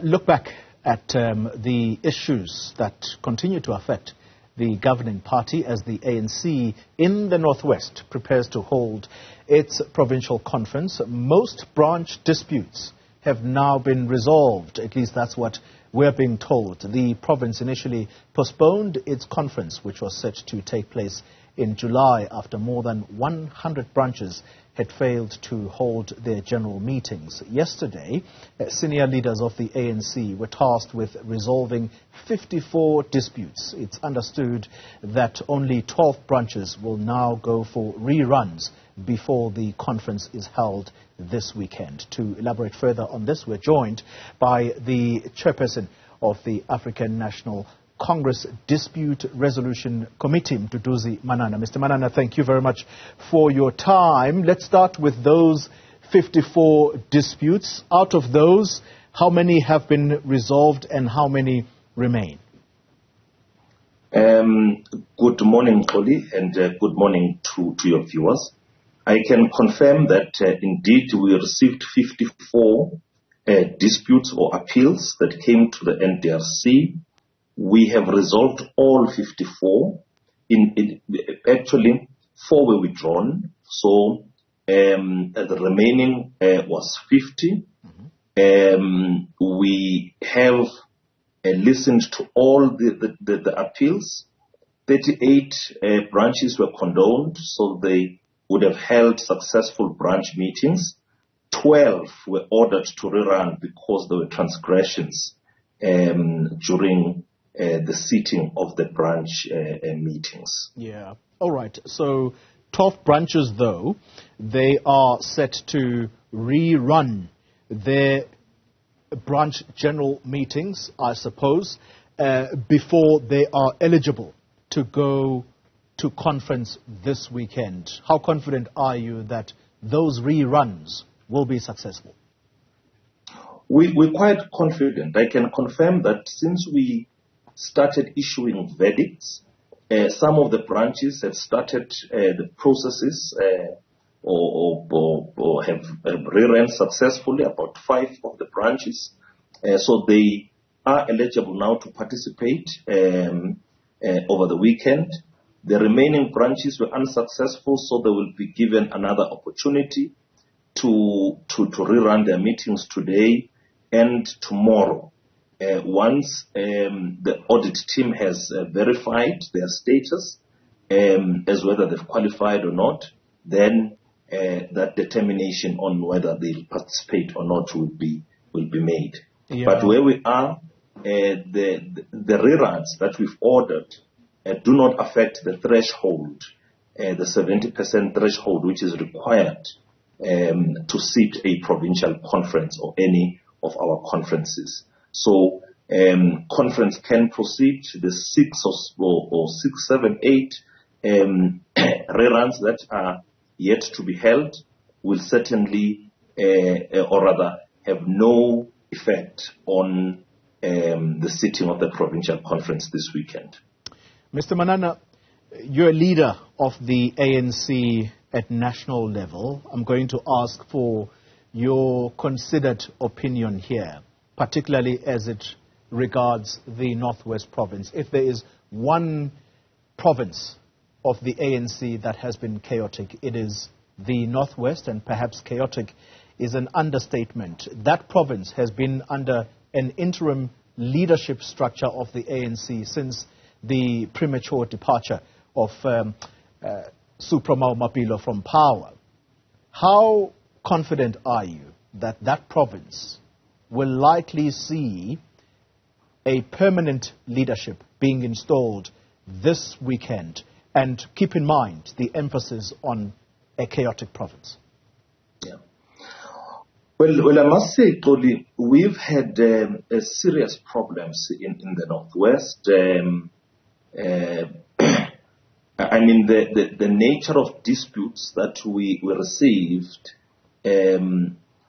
Look back at the issues that continue to affect the governing party as the ANC in the North West prepares to hold its provincial conference. Most branch disputes have now been resolved. At least that's what we're being told. The province initially postponed its conference, which was set to take place in July after more than 100 branches had failed to hold their general meetings. Yesterday, senior leaders of the ANC were tasked with resolving 54 disputes. It's understood that only 12 branches will now go for reruns before the conference is held this weekend. To elaborate further on this, we're joined by the Chairperson of the African National Congress Dispute Resolution Committee, Mduduzi Manana. Mr. Manana, thank you very much for your time. Let's start with those 54 disputes. Out of those, how many have been resolved and how many remain? Good morning, Koli, and good morning to your viewers. I can confirm that indeed we received 54 disputes or appeals that came to the NDRC. We have resolved all 54. Actually, 4 were withdrawn. So the remaining was 50. We have listened to all the appeals. 38 branches were condoned, so they would have held successful branch meetings. 12 were ordered to rerun because there were transgressions during the sitting of the branch meetings. Yeah. All right. So 12 branches, though, they are set to rerun their branch general meetings, I suppose, before they are eligible to go to conference this weekend. How confident are you that those reruns will be successful? We're quite confident. I can confirm that since we started issuing verdicts, some of the branches have started the processes or have rerun successfully, about 5 of the branches. So they are eligible now to participate over the weekend. The remaining branches were unsuccessful, so they will be given another opportunity to rerun their meetings today and tomorrow. Once the audit team has verified their status as whether they've qualified or not, then that determination on whether they'll participate or not will be made. Yeah. But where we are, the reruns that we've ordered do not affect the threshold, the 70% threshold, which is required to sit a provincial conference or any of our conferences. So conference can proceed. The 6 or 6, 7, 8 reruns that are yet to be held will certainly, or rather, have no effect on the sitting of the provincial conference this weekend. Mr. Manana, you're a leader of the ANC at national level. I'm going to ask for your considered opinion here, particularly as it regards the Northwest province. If there is one province of the ANC that has been chaotic, it is the Northwest, and perhaps chaotic is an understatement. That province has been under an interim leadership structure of the ANC since the premature departure of Supramau Mapilo from power. How confident are you that that province will likely see a permanent leadership being installed this weekend? And keep in mind the emphasis on a chaotic province. Yeah. Well, I must say, Toli, we've had serious problems in the Northwest. I mean, the nature of disputes that we received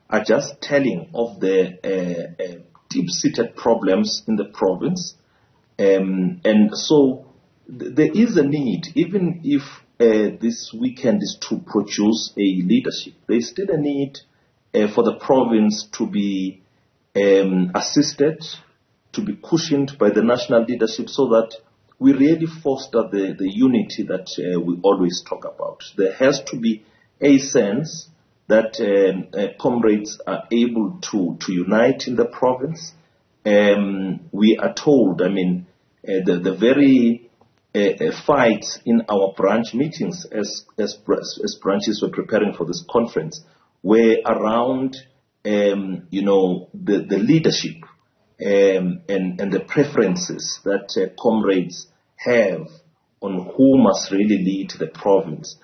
are just telling of the deep-seated problems in the province. And so there is a need, even if this weekend is to produce a leadership, there is still a need for the province to be assisted, to be cushioned by the national leadership so that we really foster the unity that we always talk about. There has to be a sense that comrades are able to unite in the province. We are told, the very fights in our branch meetings as branches were preparing for this conference were around, the leadership and the preferences that comrades have on who must really lead the province.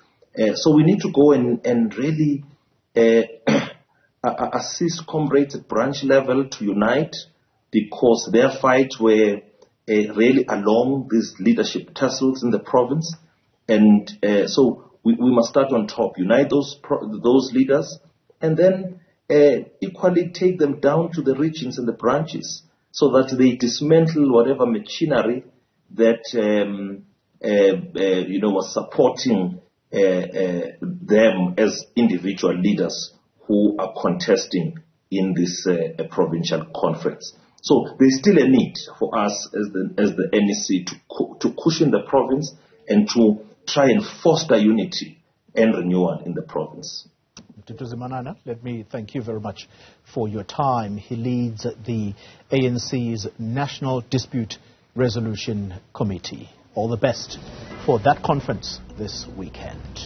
So we need to go and really assist comrades at branch level to unite, because their fights were really along these leadership tussles in the province. And so we must start on top, unite those leaders, and then equally take them down to the regions and the branches so that they dismantle whatever machinery that was supporting them as individual leaders who are contesting in this provincial conference. So there's still a need for us as the NEC to cushion the province and to try and foster unity and renewal in the province. Mduduzi Manana, let me thank you very much for your time. He leads the ANC's National Dispute Resolution Committee. All the best for that conference this weekend.